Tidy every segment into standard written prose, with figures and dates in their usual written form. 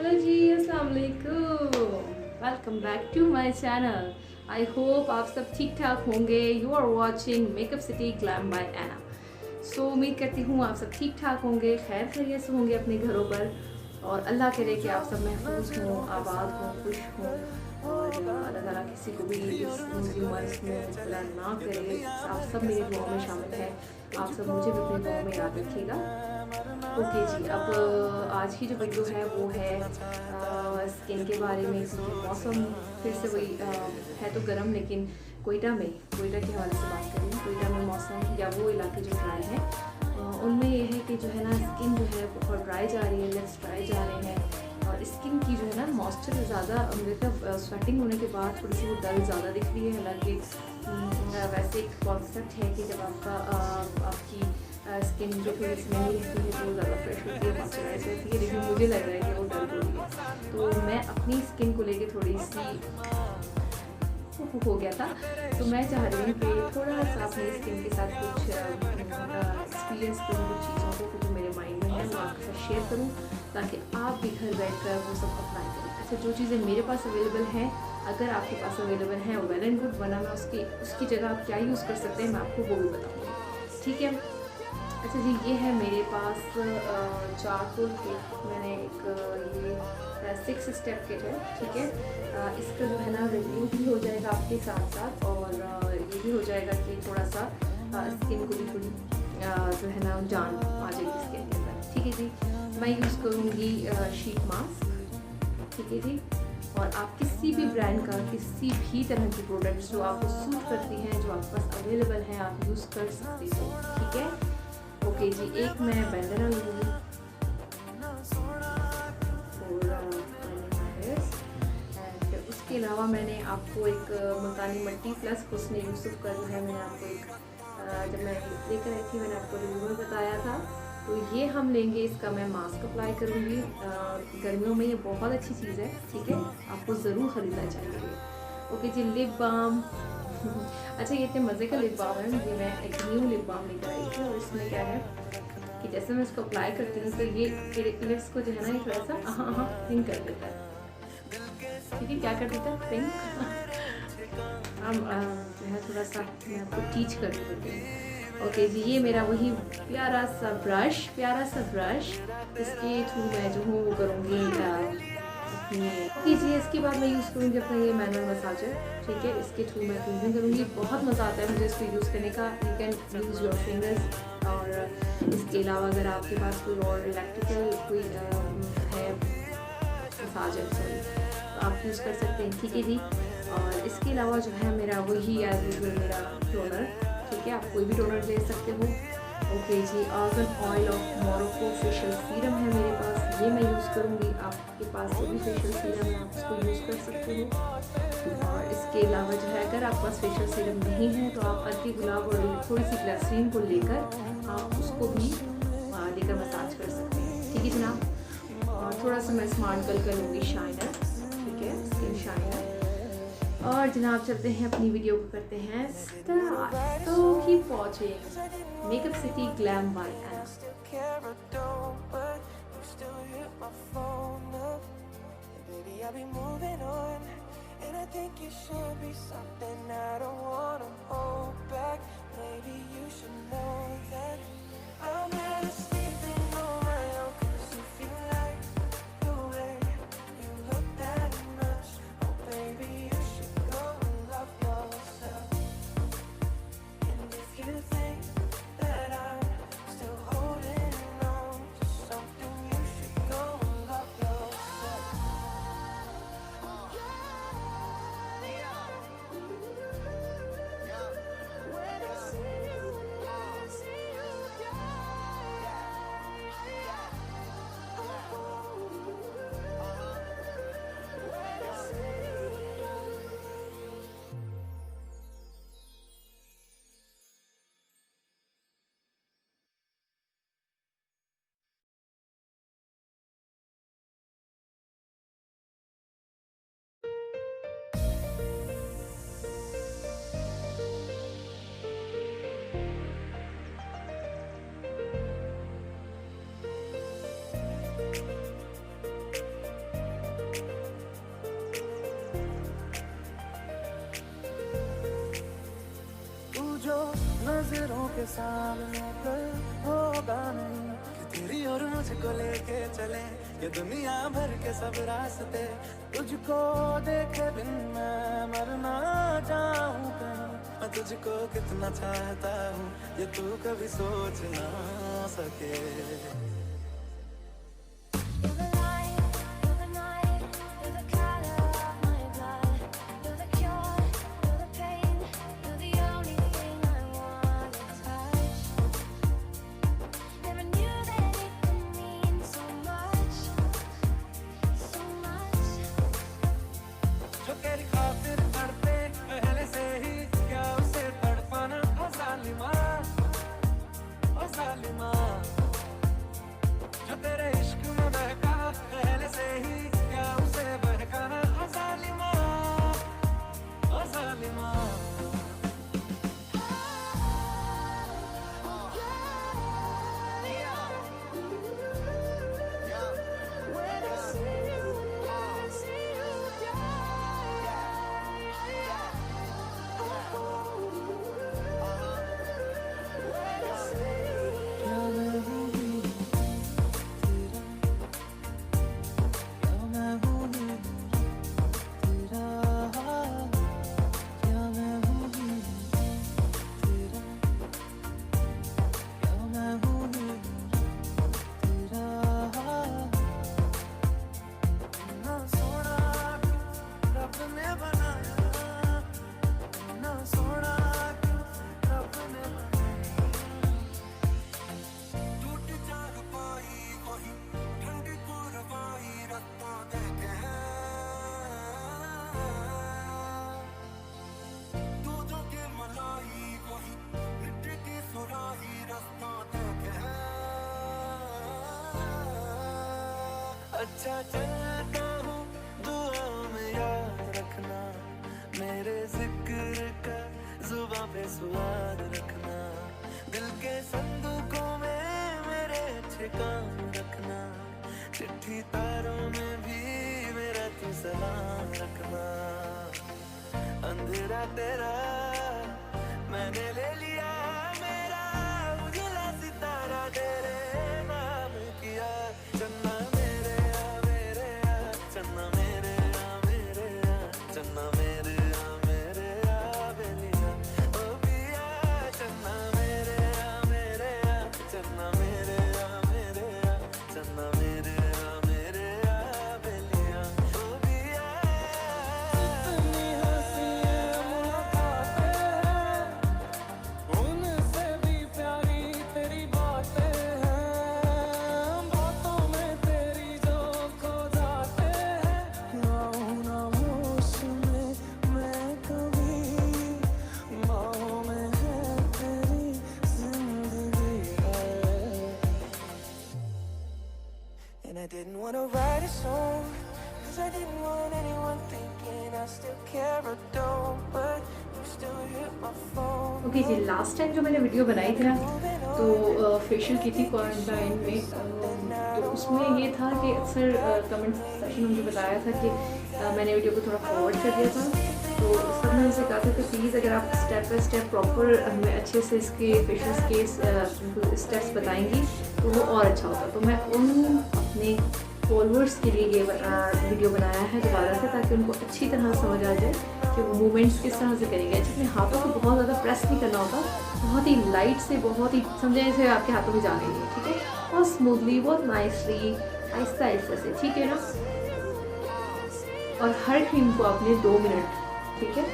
Hello ji, अस्सलाम वालेकुम। Welcome back to my channel. I hope आप सब ठीक ठाक होंगे। You are watching makeup city glam by Anna. So उम्मीद करती हूँ आप सब ठीक ठाक होंगे, खैर खैरियत से होंगे अपने घरों पर, और अल्लाह करे कि आप सब महफूज हों, आबाद हों, खुश हों, और अल्लाह ताला किसी को भी इस उम्र में मुब्तला ना करे। आप सब मेरी दुआ में शामिल हैं। आप सब मुझे भी अपनी दुआ में याद रखिएगा। ओके जी, अब आज की जो वीडियो है वो है स्किन के बारे में, क्योंकि मौसम फिर से वही है तो गर्म, लेकिन कोयटा के हवाले से बात करें। कोयटा में मौसम या वो इलाके जो ड्राई हैं उनमें ये है कि जो है ना स्किन जो है बहुत ड्राई जा रही है, लेग्स ड्राई जा रहे हैं, और स्किन की जो है ना मॉइस्चर ज़्यादा मतलब स्वेटिंग होने के बाद थोड़ी सी वो डल ज़्यादा दिख रही है। हालांकि वैसे एक कॉन्सेप्ट है कि जब आपकी स्किन जो थोड़ी सी नई रहती है तो वो ज़्यादा फ्रेश होती है, मॉइस्चराइज रहती है, लेकिन मुझे लग रहा है कि वो डल हो रही है। तो मैं अपनी स्किन को लेके थोड़ी सी हो गया था, तो मैं चाह रही हूँ कि थोड़ा सा अपनी स्किन के साथ कुछ एक्सपीरियंस करूँ, कुछ चीज़ों को जो मेरे माइंड में है वो आपके साथ शेयर करूँ, ताकि आप भी घर बैठ कर वो सब अप्लाई करें। अच्छा, जो चीज़ें मेरे पास अवेलेबल हैं, अगर आपके पास अवेलेबल हैं वेल एंड गुड, वरना मैं उसकी जगह आप क्या यूज़ कर सकते हैं मैं आपको वो भी बताऊँगी, ठीक है। अच्छा जी, ये है मेरे पास चारकोल किट। मैंने एक ये 6 स्टेप किट है, ठीक है। इसका जो है ना रिव्यू भी हो जाएगा आपके साथ साथ, और ये भी हो जाएगा कि थोड़ा सा स्किन को भी थोड़ी जो है ना जान आ जाएगी स्किन के अंदर, ठीक है जी। मैं यूज़ करूँगी शीट मास्क, ठीक है जी। और आप किसी भी ब्रांड का किसी भी तरह की प्रोडक्ट्स जो आपको सूट करती हैं, जो आपके पास अवेलेबल हैं, आप यूज़ कर सकते हो, ठीक है। ओके जी, एक मैं बैंडना लूँगी एंड उसके अलावा मैंने आपको एक मुल्तानी मट्टी प्लस हुस्न यूसुफ का जो है, मैंने आपको एक जब मैं लेकर आई थी मैंने आपको रिव्यू में बताया था। तो ये हम लेंगे, इसका मैं मास्क अप्लाई करूँगी। गर्मियों में ये बहुत अच्छी चीज़ है, ठीक है, आपको ज़रूर ख़रीदना चाहिए। ओके जी, लिप बाम। अच्छा, ये इतने मज़े का लिप बाम है, ये मैं एक न्यू लिप बाम लेकर आई थी, और इसमें क्या है कि जैसे मैं इसको अप्लाई करती हूँ तो ये लिप्स को जो है ना ये थोड़ा सा पिंक कर देता है, ठीक है। क्या कर देता है? पिंक। हम जो है थोड़ा सा मैं आपको टीच कर देती हूँ। ओके जी, ये मेरा वही प्यारा सा ब्रश, इसके थ्रू मैं जो हूँ वो करूँगी कीजिए। इसके बाद मैं यूज़ करूँगी अपना ये मैनुअल मसाजर, ठीक है। इसके थ्रू मैं क्लीनिंग करूँगी। बहुत मज़ा आता है मुझे इसको यूज़ करने का। You can use your fingers, और इसके अलावा अगर आपके पास कोई और इलेक्ट्रिकल कोई है मसाजर, सॉरी, तो आप यूज़ कर सकते हैं, ठीक है जी। और इसके अलावा जो है मेरा वही एज यूजुअल मेरा टोनर, ठीक है, आप कोई भी टोनर ले सकते हो। ओके जी, argan oil of Morocco facial serum है मेरे पास, ये मैं यूज़ करूँगी। आपके पास जो भी फेशियल सीरम है आप उसको यूज़ कर सकते हो। और इसके अलावा जो है अगर आपके पास फेशियल सीरम नहीं है तो आप अर्की गुलाब और थोड़ी सी ग्लिसरीन को लेकर आप उसको भी लेकर मसाज कर सकते हैं, ठीक है जनाब। और थोड़ा सा मैं स्मार्ट गर्ल का लूँगी शाइनर, ठीक है, स्किन शाइनर। और जनाब चलते हैं अपनी वीडियो को करते हैं स्टार्ट। तो keep watching makeup city glam by Anna. नजरों के सामने कल होगा नहीं कि तेरी और मुझको लेके चले ये दुनिया भर के सब रास्ते तुझको देखे बिन मैं मर ना जाऊं कहीं मैं तुझको कितना चाहता हूँ ये तू कभी सोच ना सके अच्छा चलता हूँ दुआओं में याद रखना मेरे जिक्र का जुबां पे स्वाद रखना दिल के संदूकों में मेरे अच्छे काम रखना चिट्ठी तारों में भी मेरा तू सलाम रखना अंधेरा तेरा मैंने ले लिया मेरा उजला सितारा तेरे नाम किया चन्ना मेरे चन्ना मेरे चन्ना मेरे बेलिया ओ पिया चन्ना मेरे चन्ना मेरे चन्ना मेरे बेलिया ओ पिया इतनी हंसी मुलाकातें हैं उनसे भी प्यारी तेरी बातें हैं बातों में तेरी जो खो जाते हैं आऊं ना होश में मैं कभी बाहों में है तेरी जिंदगी है And I didn't want to write a song Cause I didn't want anyone thinking I still care or don't But you still hit my phone okay जी, लास्ट टाइम जो मैंने वीडियो बनाई थी ना तो फेशियल की थी क्वारंटाइन में, तो उसमें ये था कि अक्सर कमेंट सेक्शन में मुझे बताया था कि मैंने वीडियो को थोड़ा फॉरवर्ड कर दिया था, तो सब ने मुझसे कहा था कि प्लीज़ अगर आप स्टेप बाय स्टेप प्रॉपर हमें अच्छे से इसके फेशियल के स्टेप्स बताएंगी तो वो और अच्छा होता। तो मैं उन अपने फॉलोअर्स के लिए ये वीडियो बनाया है दोबारा से, ताकि उनको अच्छी तरह समझ आ जाए कि वो मूवमेंट्स किस तरह से करेंगे। अपने हाथों को बहुत ज़्यादा प्रेस नहीं करना होता, बहुत ही लाइट से, बहुत ही समझे जैसे आपके हाथों में जाने लिए, ठीक है, बहुत स्मूथली, बहुत नाइसली, आहिस्ता आहिस्ता से, ठीक है ना। और हर क्रीम को आपने 2 मिनट, ठीक है,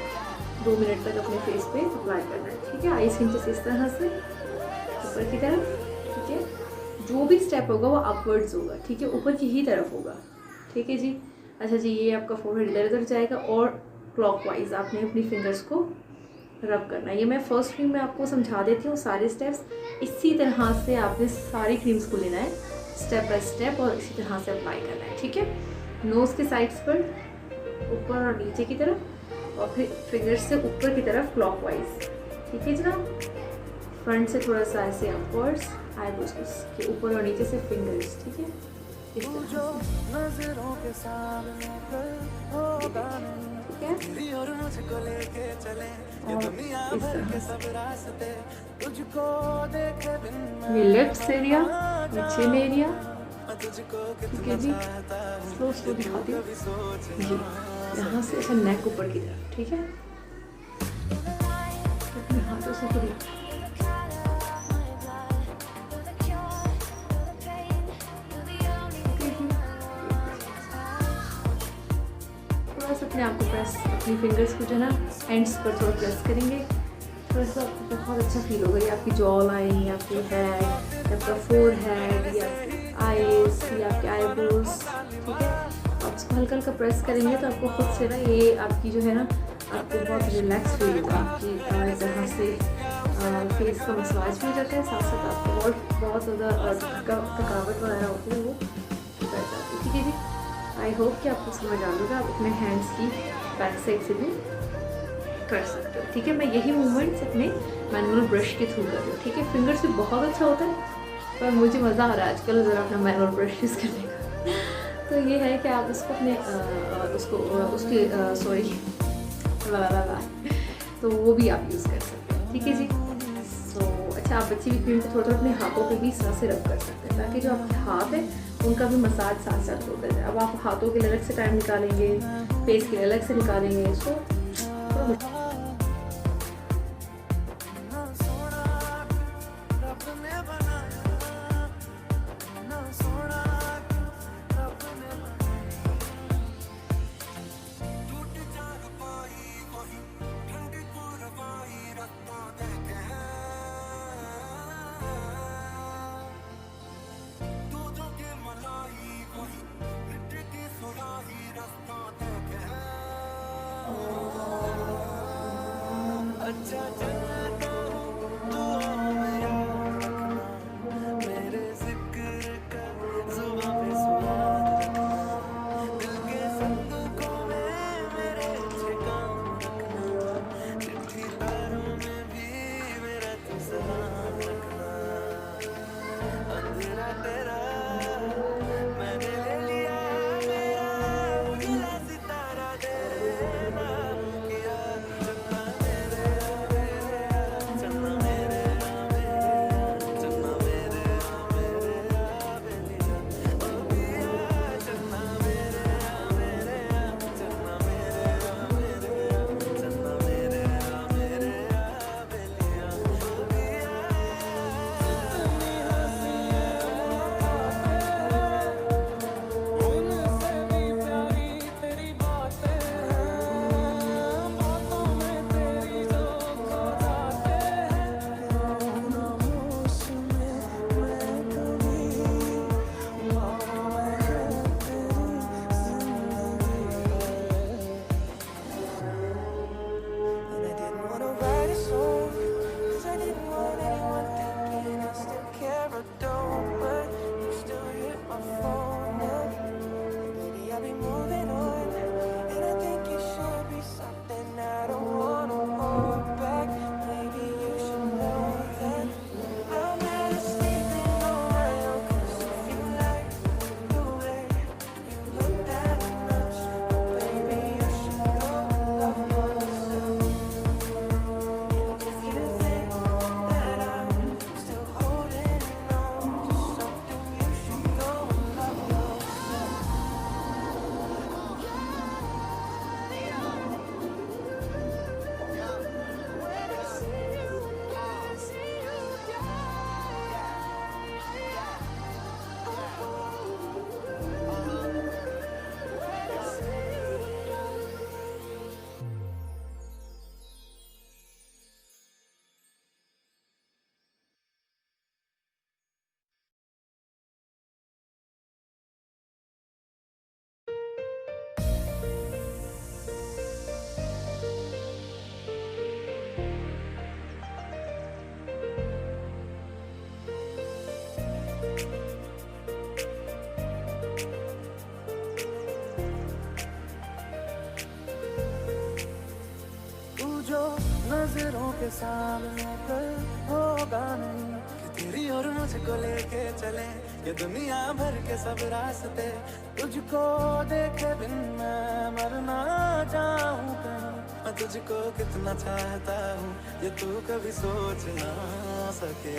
2 मिनट तक अपने फेस पे अप्लाई करना है, ठीक है। आइस इंच से इस तरह से ऊपर की तरफ, ठीक है। जो भी स्टेप होगा वो अपवर्ड्स होगा, ठीक है, ऊपर की ही तरफ होगा, ठीक है जी। अच्छा जी, ये आपका फोरहेड इधर उधर जाएगा और क्लॉकवाइज आपने अपनी फिंगर्स को रब करना है। ये मैं फर्स्ट क्रीम में आपको समझा देती हूँ सारे स्टेप्स, इसी तरह से आपने सारी क्रीम्स को लेना है स्टेप बाय स्टेप और इसी तरह से अप्लाई करना है, ठीक है। नोज़ के साइड्स पर ऊपर और नीचे की तरफ और फिर फिंगर्स से ऊपर की तरफ क्लॉकवाइज, ठीक है जनाब। फ्रंट से थोड़ा सा ऐसे अपवर्ड्स, आईब्रोज के ऊपर और नीचे से फिंगर्स, ठीक है, इस तरह से। नजरों के सामने होगा नहीं ठीक है। तेरी और मुझको लेके चले ये और दुनिया इस भर तरह के सब रास्ते तुझको देखे बिन ये लिप्स एरिया, ये चिन एरिया, मैं तुझको ठीक कितना है जी। चाहता स्लो स्लो दिखाती हूँ कभी सोच जी। यहाँ से ऐसा नेक ऊपर की तरफ, ठीक है। अपने हाथों से पूरी थोड़ा सा अपने आप को प्रेस, अपनी फिंगर्स को जो है ना हैंड्स पर थोड़ा प्रेस करेंगे, थोड़ा सा आपको बहुत अच्छा फील होगा। ये आपकी जॉ लाइन, आपकी हेड, आपका फोर हेड, या आईज, या आपके आईब्रोज, ठीक है। आप इसको हल्का हल्का प्रेस करेंगे तो आपको खुद से ना ये आपकी जो है ना आपको बहुत रिलैक्स फील होगा। आपकी जहाँ से फेस का मसाज भी हो जाता है, साथ साथ आपको बहुत ज़्यादा थकावट वगैरह होती है वो उतर जाती है, ठीक है जी। आई होप कि आपको समझ आ जाएगा। आप अपने हैंड्स की बैक साइड से भी कर सकते हो, ठीक है। मैं यही मूवमेंट्स अपने मैनुअल ब्रश के थ्रू कर रही हूँ, ठीक है। फिंगर्स भी बहुत अच्छा होता है, पर मुझे मज़ा आ रहा है आजकल ज़रा अपना मैनुअल ब्रश यूज़ करने का। तो ये है कि आप उसको अपने उसकी सॉरी तो वो भी आप यूज़ कर सकते हैं, ठीक है जी। सो अच्छा, आप बच्ची की क्रीम को थोड़ा थोड़ा अपने हाथों पे भी साथ से रब कर सकते हैं, ताकि जो आपके हाथ है उनका भी मसाज साथ साथ होता है। अब आप हाथों के लिए अलग से टाइम निकालेंगे, फेस के लिए अलग से निकालेंगे, सो थोड़ा अच्छा चाहता हूँ दुआओं में याद रखना, मेरे जिक्र का जुबां पे स्वाद रखना, दिल के संदूकों में मेरे अच्छे काम रखना, चिट्ठी तारों में भी मेरा तू सलाम रखना। अंधेरा तेरा मैंने ले लिया मेरा, उजला सितारा देना किया चन्ना मेरे चन्ना मेरे चन्ना मेरे बेलिया ओ पिया चन्ना मेरे चन्ना मेरे चन्ना मेरे बेलिया ओ पिया। And I didn't want to write a song, 'cause I didn't want anyone thinking I still care or don't. But you still hit my phone up. Baby, I'll be moving on, and I think you should be something I don't want to hold back. Maybe you should know that I'm better sleeping on my own. 'Cause if you like the way you look that much, baby, you should go love yourself. And if you think that I'm still holding on to something, you should go love yourself. तू जो नजरों के सामने कल होगा नहीं, कि तेरी और मुझको लेके चले ये दुनिया भर के सब रास्ते। तुझको देखे बिन मैं मर ना जाऊं कहीं, मैं तुझको कितना चाहता हूँ ये तू कभी सोच ना सके।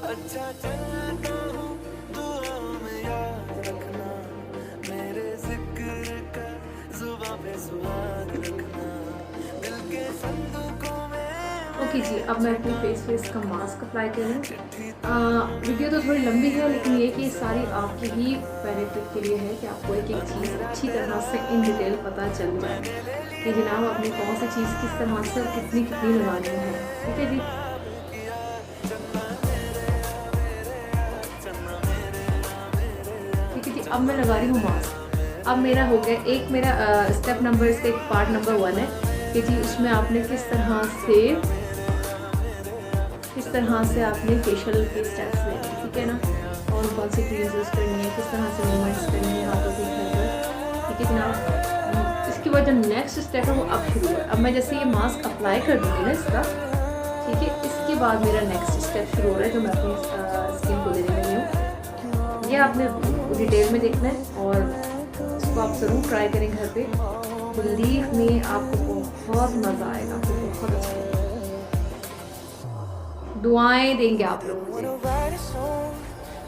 अच्छा चलता हूँ दुआओं में याद रखना, मेरे जिक्र का जुबां पे सुहाग रखना, दिल के संदूकों में। ओके जी, अब मैं अपनी फेस का मास्क अप्लाई करूँ। वीडियो तो थोड़ी लंबी है, लेकिन ये कि सारी आपकी ही बेनिफिट के लिए है कि आपको एक एक चीज़ अच्छी तरह से इन डिटेल पता चल जाए कि जनाब आपने कौन सी चीज़ किस तरह से कितनी कितनी लगानी है। ठीक है जी। अब मैं लगा रही हूँ मास्क। अब मेरा हो गया एक मेरा स्टेप नंबर, इसका एक पार्ट नंबर 1 है कि जी उसमें आपने किस तरह से आपने फेशियल के स्टेप्स लेने हैं, ठीक है ना, और कौन सी क्रीम यूज़ करनी है, किस तरह से मूवमेंट्स करनी है हाथों की घर, ठीक है ना। इसके बाद जो नेक्स्ट स्टेप है वो अब शुरू है। अब मैं जैसे ये मास्क अप्लाई कर दूँगी ना इसका, ठीक है, इसके बाद मेरा नेक्स्ट स्टेप शुरू हो रहा है जो मैं अपनी स्किन को देने वाली हूँ। ये आपने डिटेल में देखना है और इसको आप ज़रूर ट्राई करें घर पे। बिलीव में आपको बहुत मज़ा आएगा, आपको बहुत अच्छा लगेगा। दुआएं देंगे आप लोग मुझे।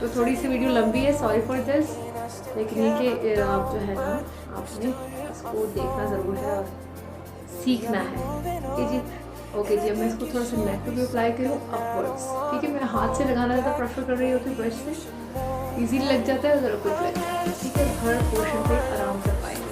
तो थोड़ी सी वीडियो लंबी है, सॉरी फॉर दिस, लेकिन ये कि आप जो है ना आपने इसको देखना ज़रूर है और सीखना है। ठीक जी, ओके जी। अब मैं इसको थोड़ा सा नेक पे भी अप्लाई करूँ अपवर्ड्स, ठीक है। मैं हाथ से लगाना ज़्यादा प्रेफर कर रही होती हूँ, ब्रश से इजीली लग जाता है, ज़रा कुछ लग जाता है, ठीक है। हर पोर्शन पे आराम से पाएंगे।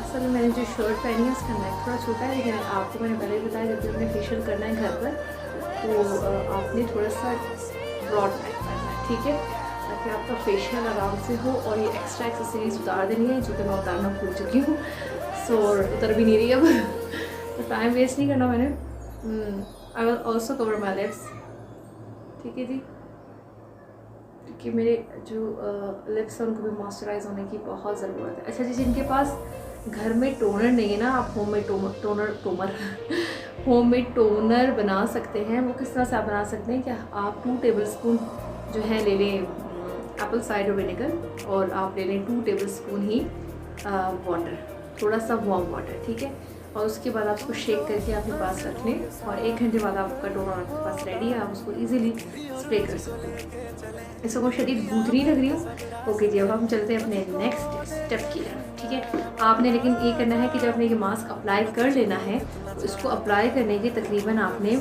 असल में मैंने जो शर्ट पहनी है उसका नेक थोड़ा छोटा है, लेकिन आपको मैंने पहले ही बताया जब भी आपने फेशियल करना है घर पर तो आपने थोड़ा सा ब्रॉड नेक करना है, ठीक है, ताकि आपका फेशियल आराम से हो। और ये एक्स्ट्रा एक्सेसरीज उतार देनी है जो कि मैं उतारना भूल चुकी हूँ, सो उतर भी नहीं रही अब तो टाइम वेस्ट नहीं करना मैंने। I will also cover my lips, ठीक है जी, क्योंकि मेरे जो लिप्स हैं उनको भी मॉइस्चराइज होने की बहुत ज़रूरत है। अच्छा जी, जिनके पास घर में टोनर नहीं है ना, आप होममेड टोनर बना सकते हैं। वो किस तरह से आप बना सकते हैं, क्या आप 2 टेबलस्पून जो है ले लें एप्पल साइडर विनेगर, और आप ले लें 2 टेबलस्पून ही वाटर, थोड़ा सा वार्म वाटर, ठीक है। और उसके बाद आप उसको शेक करके अपने पास रख लें और 1 घंटे बाद आपका डोनर आपके पास रेडी है, आप उसको इजीली स्प्रे कर सकते हैं। इसको मैं शदीद गूंथ नहीं लग रही हूँ। ओके जी, अब हम चलते हैं अपने नेक्स्ट स्टेप की तरफ। ठीक है, आपने लेकिन ये करना है कि जब आपने ये मास्क अप्लाई कर लेना है तो इसको अप्लाई करने के तकरीबन आपने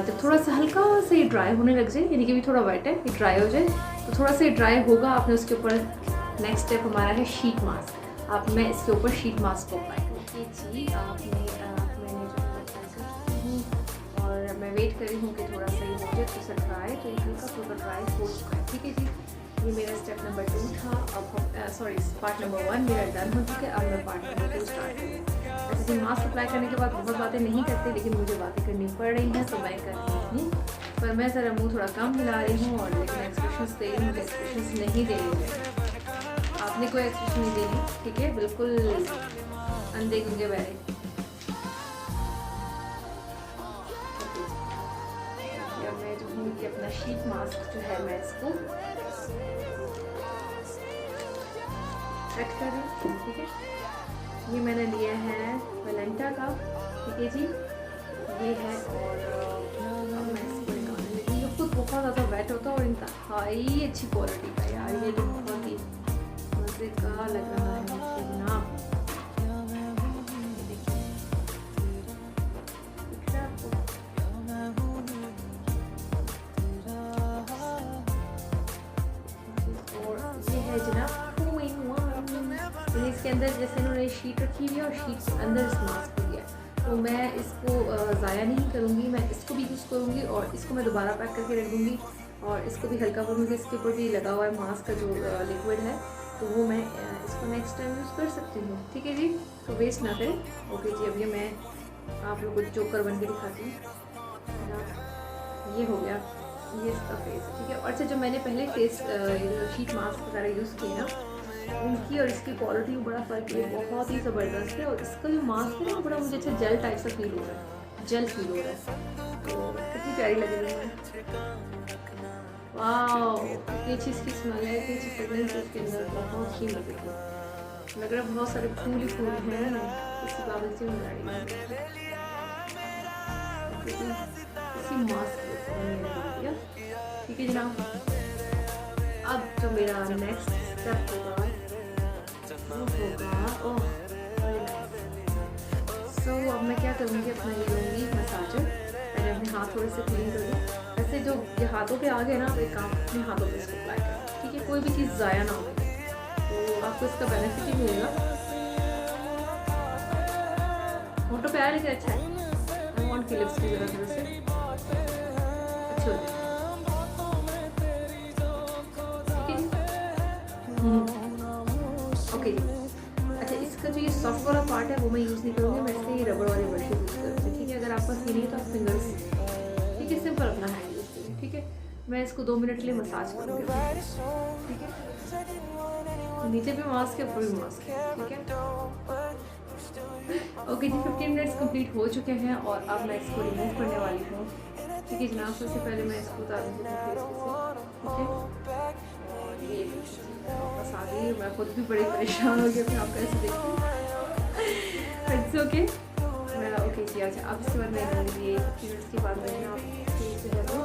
जब थोड़ा सा हल्का से ये ड्राई होने लग जाए, यानी कि भी थोड़ा वेट है, ये ड्राई हो जाए तो थोड़ा सा ये ड्राई होगा, आपने उसके ऊपर नेक्स्ट स्टेप हमारा है शीट मास्क। आप मैं इसके ऊपर शीट मास्क को अप्लाई करूँगी जी। मैंने जो अप्लाई कर हूँ और मैं वेट कर रही हूँ कि थोड़ा सा ये हो जाए तो ड्राई, तो ये हल्का फुल्का ड्राई हो चुका है। ठीक है जी, ये मेरा स्टेप नंबर 2 था। अब सॉरी पार्ट नंबर 1 मेरा डन हो चुका है। अब मैं पार्ट नंबर 2 स्टार्ट करूँगी। वैसे जी मास्क अप्लाई करने के बाद बहुत बातें नहीं करते, लेकिन मुझे बातें करनी पड़ रही हैं तो मैं कर रही हूँ। पर मैं ज़रा मुँह थोड़ा कम हिला रही हूँ और लेकिन एक्सप्रेशंस दे रही हूँ, एक्सप्रेशंस नहीं दे रही हूँ। आपने कोई एक्सप्रेशन नहीं देनी, ठीक है, बिल्कुल अंधे गूंगे बहरे। मैं जो हूँ कि अपना शीट मास्क जो है मैं इसको सेट कर रही हूँ। ठीक है, ये मैंने लिया है वेलेंटा का। ठीक है जी, ये है और अब मैं इसको निकालने लगी। ये खुद बहुत ज़्यादा वेट होता है और इंतहाई अच्छी क्वालिटी का यार, ये तो बहुत ही मज़े का लग रहा है मुझे जनाब। इसके अंदर जैसे इन्होंने शीट रखी हुई है और शीट के अंदर इस मास्क को दिया, तो मैं इसको ज़ाया नहीं करूँगी, मैं इसको भी यूज़ करूँगी और इसको मैं दोबारा पैक करके रख दूँगी और इसको भी हल्का करूँगी। इसके ऊपर भी लगा हुआ है मास्क का जो लिक्विड है, तो वो मैं इसको नेक्स्ट टाइम यूज़ कर सकती हूँ। ठीक है जी, तो वेस्ट ना करें। ओके जी, अब ये मैं आप लोगों को जोकर बन के दिखाती हूँ। ये हो गया, ये इसका फेस। ठीक है, और अच्छा जो मैंने पहले फेस शीट मास्क वगैरह यूज़ किए ना, उनकी और इसकी क्वालिटी में बड़ा फ़र्क है, बहुत ही ज़बरदस्त है। और इसका जो मास्क है ना बड़ा मुझे अच्छा जेल टाइप सा फील हो रहा है, जेल फील हो रहा है, तो कितनी प्यारी लग रही है। वाह, कितनी अच्छी इसकी स्मेल है, कितनी अच्छी फ्रेगरेंस है इसके अंदर, बहुत ही मज़े की लग रहा है। बहुत सारे फूल ही फूल हैं, इसी कागज से बना रही है इसी मास्क को। ठीक है जनाब, अब जो मेरा नेक्स्ट स्टेप होगा सो अब मैं क्या करूँगी, अपना ये लूँगी मसाजर। मैंने अपने हाथ थोड़े से क्लीन कर लूँ। वैसे जो ये हाथों पे आ गए ना, तो एक काम अपने हाथों पे इसको अप्लाई करें। ठीक है, कोई भी चीज़ ज़ाया ना हो, तो आपको इसका बेनिफिट ही मिलेगा। फोटो पे आया लेकिन अच्छा है। आई वांट की लिप्स की ज़रा थोड़े से अच्छे हो जाए। ओके, अच्छा इसका जो ये सॉफ्ट वाला पार्ट है वो मैं यूज़ नहीं करूँगी, मैं इससे ये रबड़ वाले ब्रश यूज़ करूँगी। ठीक है, अगर आपके पास ये नहीं तो आप फिंगर्स, ठीक है, सिंपल अपना हैंड यूज़ करिए। ठीक है, मैं इसको 2 मिनट के लिए मसाज करूँगी। ठीक है, नीचे भी मास्क है, ऊपर भी मास्क है। ठीक है, ओके जी, 15 मिनट्स कंप्लीट हो चुके हैं और अब मैं इसको रिमूव करने वाली हूँ। ठीक है जनाब, सबसे पहले मैं इसको उतार दूँगी फेस से। ठीक है, ये वापस आ गई। मैं खुद भी बड़ी परेशान हो गई, आप कैसे देखते हैं। इट्स ओके, मैं ओके किया। अच्छा, अब इसके बाद मैं ये 15 मिनट्स के बाद मैं आप जो है वो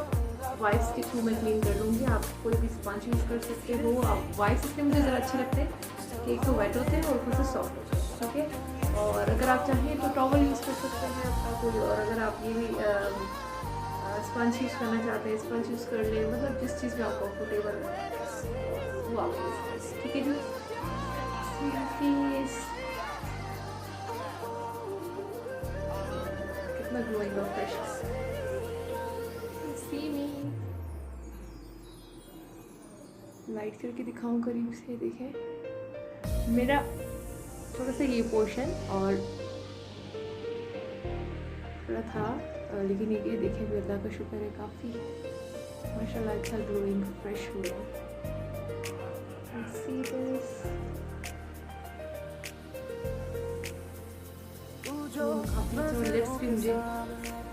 वाइप्स के थ्रू मैं क्लीन कर लूँगी। आप कोई भी स्पंज यूज़ कर सकते हो। आप वाइप्स इसलिए मुझे ज़रा अच्छे लगते हैं कि एक तो वेट होते हैं और ऊपर से सॉफ्ट होते हैं। ठीक है, और अगर आप चाहें तो टॉवल यूज़ कर सकते हैं अपना कोई, और अगर आप ये भी स्पंज यूज़ करना चाहते हैं स्पंज यूज़ कर लें, मतलब जिस चीज़ में आप कंफर्टेबल है वो आप यूज़ करें। ठीक है जी, फेस कितना ग्लोइंग और फ्रेश सी मी। लाइट करके दिखाऊं करीब से, देखें मेरा थोड़ा सा ये पोर्शन और थोड़ा था, लेकिन ये देखें भी अल्लाह का शुक्र है काफ़ी माशाल्लाह अच्छा ग्लोइंग फ्रेश हो रहा है। See this? काफ़ी जो लिप्स भी मुझे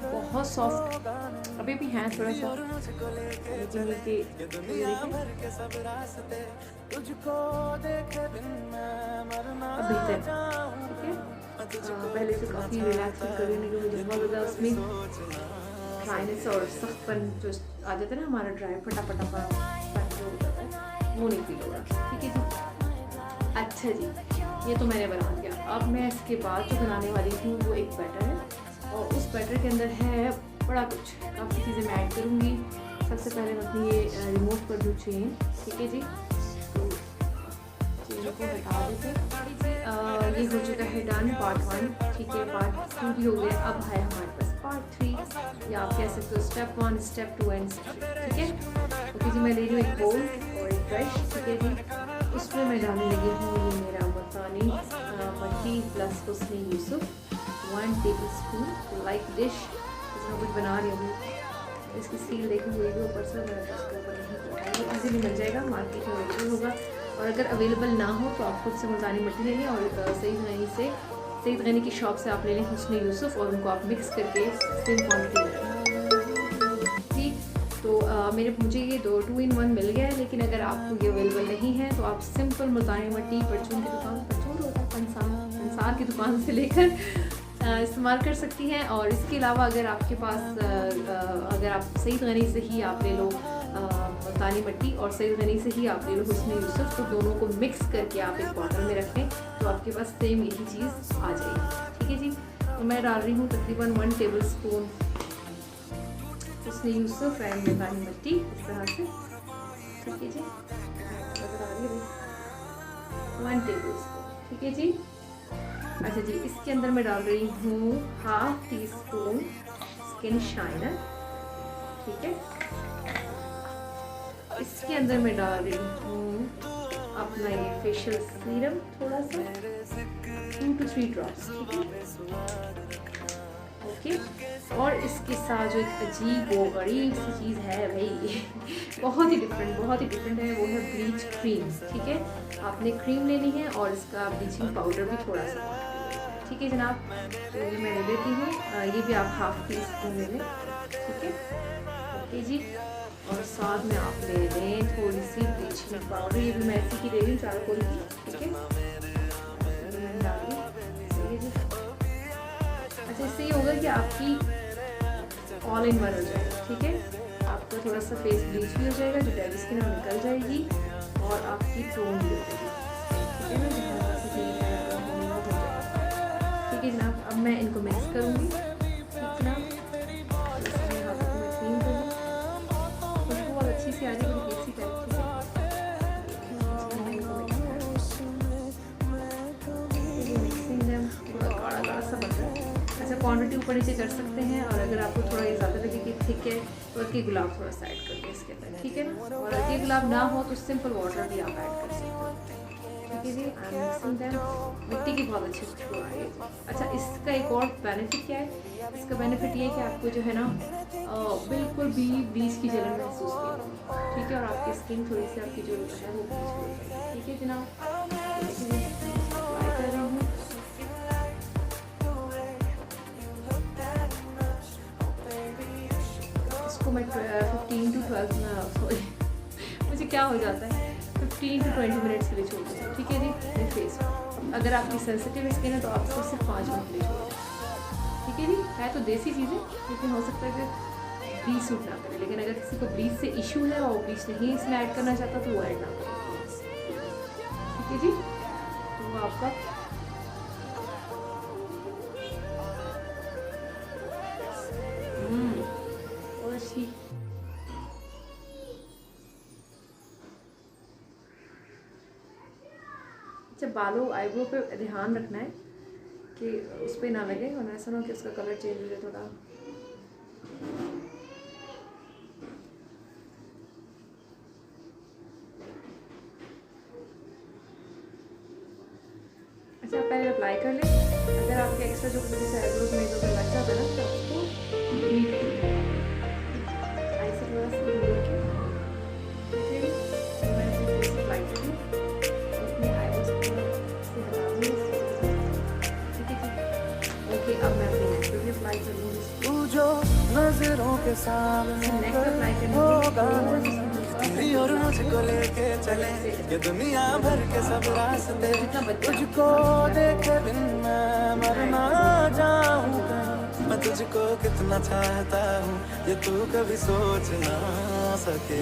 बहुत सॉफ्ट अभी भी हैं थोड़ा सा, लेकिन ये अब बेहतर। ठीक है, पहले से काफ़ी रिलैक्स फील कर रही हूँ, क्योंकि मुझे बहुत ज़्यादा उसमें ड्राइनेस और सख्तपन जो आ जाता है ना, हमारा ड्राई फटाफटा जो हो जाता है वो नहीं फील हो रहा। ठीक है जी। अच्छा जी, ये तो मैंने बना दिया। अब मैं इसके बाद जो बनाने वाली हूँ वो एक बैटर है, और उस बैटर के अंदर है बड़ा कुछ, काफ़ी चीज़ें मैं ऐड करूँगी। सबसे पहले मैं अपनी ये रिमूव कर दूँ चेन। ठीक है जी, तो चेन को हटा देते। ये हो चुका है डन पार्ट 1। ठीक है, पार्ट 2 भी हो गया। अब है हमारे पास पार्ट 3, या आप कह सकते हो स्टेप 1, स्टेप 2 एंड स्टेप 3। ठीक है, ओके जी। मैं ले रही हूँ एक बोल और एक ब्रश। ठीक है जी, उसमें मैं डालने लगी हूँ ये मेरा मुल्तानी मट्टी प्लस हुस्न Yusuf 1 table spoon. Like dish इसमें कुछ बना रही हूँ, इसकी सील देखी हुई भी ऊपर से, मेरे पास के ऊपर नहीं पड़ा है। ये इजीली मिल जाएगा, मार्केट में अवेलेबल होगा। और अगर अवेलेबल ना हो तो आप खुद से मुल्तानी मिट्टी ले लें, और सईद गनी की शॉप से आप ले लें हुस्न यूसुफ, और उनको आप मिक्स करके सेम क्वान्टिटी में। ठीक, तो मुझे ये 2 in 1 मिल गया है। लेकिन अगर आपको ये अवेलेबल नहीं है तो आप सिंपल मुल्तानी मिट्टी परचून की दुकान, परचून होता है पंसार की दुकान से लेकर इस्तेमाल कर सकती हैं। और इसके अलावा अगर आपके पास अगर आप सईद गनी से ही आप ले लो मुल्तानी मिट्टी, और सईद गनी से ही आप ले लो हुस्न यूसुफ, तो दोनों को मिक्स करके आप एक बॉटल में रखें तो आपके पास सेम यही चीज़ आ जाएगी। ठीक है जी, तो मैं डाल रही हूँ तकरीबन 1 टेबल स्पून हुस्न यूसुफ एंड मुल्तानी मिट्टी इस तरह से। ठीक है जी, 1 टेबल स्पून। ठीक है जी। अच्छा जी, इसके अंदर मैं डाल रही हूँ ½ टीस्पून स्किन शाइनर। ठीक है, इसके अंदर मैं डाल रही हूँ अपना ये फेशियल सीरम थोड़ा सा, 2 to 3 ड्रॉप्स। ठीक है, ओके। और इसके साथ जो एक अजीब वो गरीब सी चीज़ है भाई बहुत ही डिफरेंट है, वो है ब्लीच क्रीम। ठीक है, आपने क्रीम लेनी है और इसका ब्लीचिंग पाउडर भी थोड़ा सा। ठीक है जनाब, तो ये मैं ले लेती हूँ, ये भी आप ½ टीस्पून ले लें। ठीक है, ओके जी। और साथ में आप ले लें थोड़ी सी ब्लीचिंग पाउडर, ये भी मैं ऐसी की ले रही हूँ, चारकोल की। ठीक है, मैंने डाल दी। सही है जी। अच्छा, इससे ये होगा कि आपकी ऑल इन वन हो जाएगा। ठीक है, आपका थोड़ा सा फेस ब्लीच भी हो जाएगा, जो डेड स्किन है निकल जाएगी, और आपकी टोन भी हो जाएगी। ठीक है ना, ठीक है जनाब। अब मैं इनको मिक्स करूँगी। ठीक जनाब, क्रीम करूँ, खुशबू बहुत अच्छी सी आ रही है, बड़ी टेस्टी टाइप की। थोड़ा गाढ़ा सा बन रहा है। अच्छा, क्वांटिटी ऊपर नीचे कर सकते हैं, और अगर आपको थोड़ा ये ज़्यादा लगे कि थिक है तो अर्की गुलाब थोड़ा सा ऐड करके इसके अंदर। ठीक है ना, और अर्की गुलाब ना हो तो सिंपल वाटर भी आप ऐड कर सकते हैं। ठीक है जी, आई एम मिक्सिंग देम। मिट्टी की बहुत अच्छी खुशबू आ रही है। अच्छा, इसका एक और बेनिफिट क्या है? इसका बेनिफिट ये है कि आपको जो है ना बिल्कुल भी ब्लीच की जलन महसूस नहीं होगी। ठीक है, और आपकी स्किन थोड़ी सी आपकी जो है वो ब्लीच हो जाएगी। ठीक है जनाब, अप्लाई कर रही हूँ। इसको मैं 15 to 12 सॉरी मुझे क्या हो जाता है 15 to 20 मिनट्स के लिए छोड़ देते हैं। ठीक है जी, मेरे फेस अगर आपकी सेंसिटिव स्किन है तो आप इसको सिर्फ 5 मिनट के लिए छोड़ दें। ठीक है जी, है तो देसी चीज़ें, लेकिन हो सकता है कि ब्लीच सूट ना करे। लेकिन अगर किसी को ब्लीच से इशू है और ब्लीच नहीं इसमें ऐड करना चाहता तो वो ऐड ना करें। ठीक है जी, तो वो आपका और अच्छी। अच्छा, बालों आईब्रो पे ध्यान रखना है कि उस पर ना लगे, और ऐसा ना हो कि उसका कलर चेंज हो जाए थोड़ा। अच्छा, पहले अप्लाई कर लें। अगर आपके एक्स्ट्रा जो जैसे आईब्रोज में जो लग जाता है ना, तो उसको नीट कर लें, ऐसे थोड़ा सा लेके। ठीक है, मैं इसे अप्लाई कर लूँ, अपने आईब्रोज को से हटा दूँ। ठीक है जी, ओके। अब मैं अपने नेक पे भी अप्लाई कर लूँगी। तू जो नजरों के सामने नेक पे अप्लाई करने के और मुझको लेके चले ये दुनिया भर के सब रास्ते, तुझको देखे बिन मैं मर तुझको कितना चाहता हूँ ये तू कभी सोच ना सके।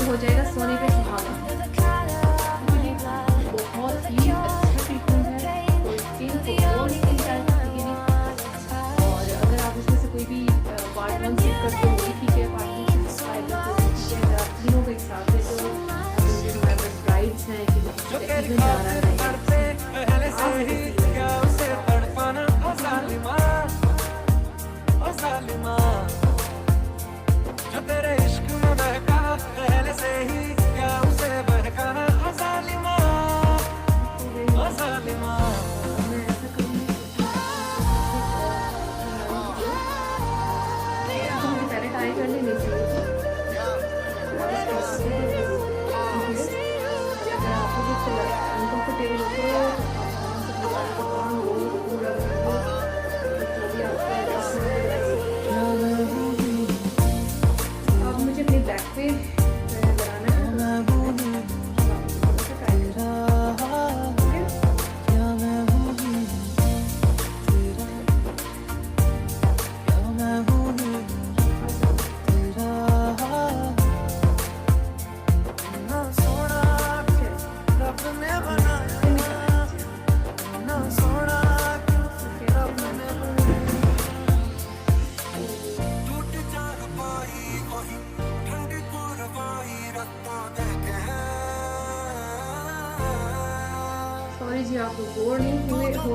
हो जाएगा सोने पे सुहागा। बहुत ही अच्छा ट्रीटमेंट है, कोई स्किन को वो नहीं मिल जाएगा किसी भी। और अगर आप उसमें से कोई भी पार्ट 1 स्किप करते हो वही ठीक है, पार्ट 2 स्किप करते हो अगर आप तीनों को एक साथ लेते हो, जो हमारे ब्राइड्स हैं कि इवेंट जा रहा है जो तेरे इश्क में बहका पहले से ही क्या उसे बहकाना ओ जालिमा ओ जालिमा। मैं ऐसा करूँगी मुझे पहले ट्राई कर लेनी चाहिए। अगर आपको कुछ अनकम्फर्टेबल हो तो आप मुझे अपने बैक पे लगाना है। सॉरी जी, आप बोर नहीं हुए हो,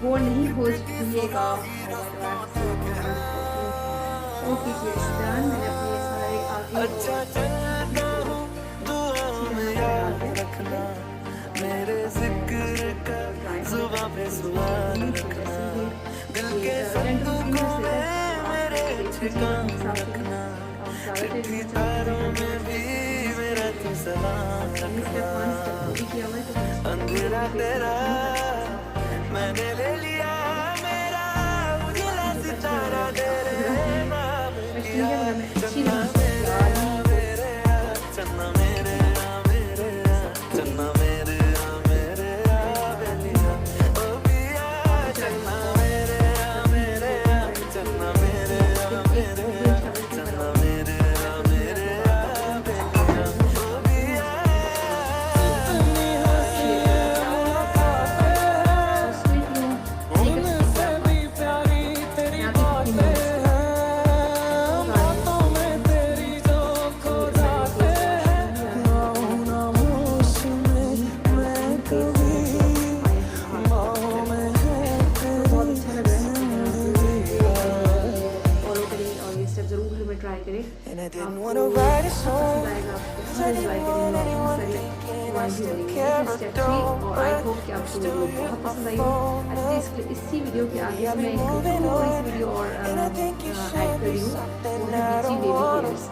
बोर नहीं हो जाइएगा। ओके जी, इट्स डन। मैंने अपने सारे आगे अच्छा चलता हूँ दुआओं में याद रखना मेरे जिक्र का जुबां पे सुआद रखना दिल के संदूकों में मेरे ठिकान रखना चिट्ठी तारों में भी मेरा तू सलाम रखना। अंधेरा तेरा मैंने ले लिया मेरा उजला सितारा तेरे नाम किया चन्ना मेरा मेरे चन्ना मेरे मेरे चन्ना मेरे मेरे बेलिया ओ पिया चन्ना मेरे मेरे चन्ना मेरे मेरे चन्ना मेरे मेरे बेलिया ओ पिया। ट्राई करें। And I didn't want to write a song और आई होप कि आपको वीडियो बहुत पसंद आई हो। इसी वीडियो के आगे मैं एक थोड़ी सी वीडियो और ऐड कर रही हूँ, वो है बीची बेबी हेयर्स।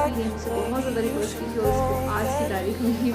किसी ने मुझसे बहुत ज़्यादा रिक्वेस्ट की थी और उसको आज की तारीख में ही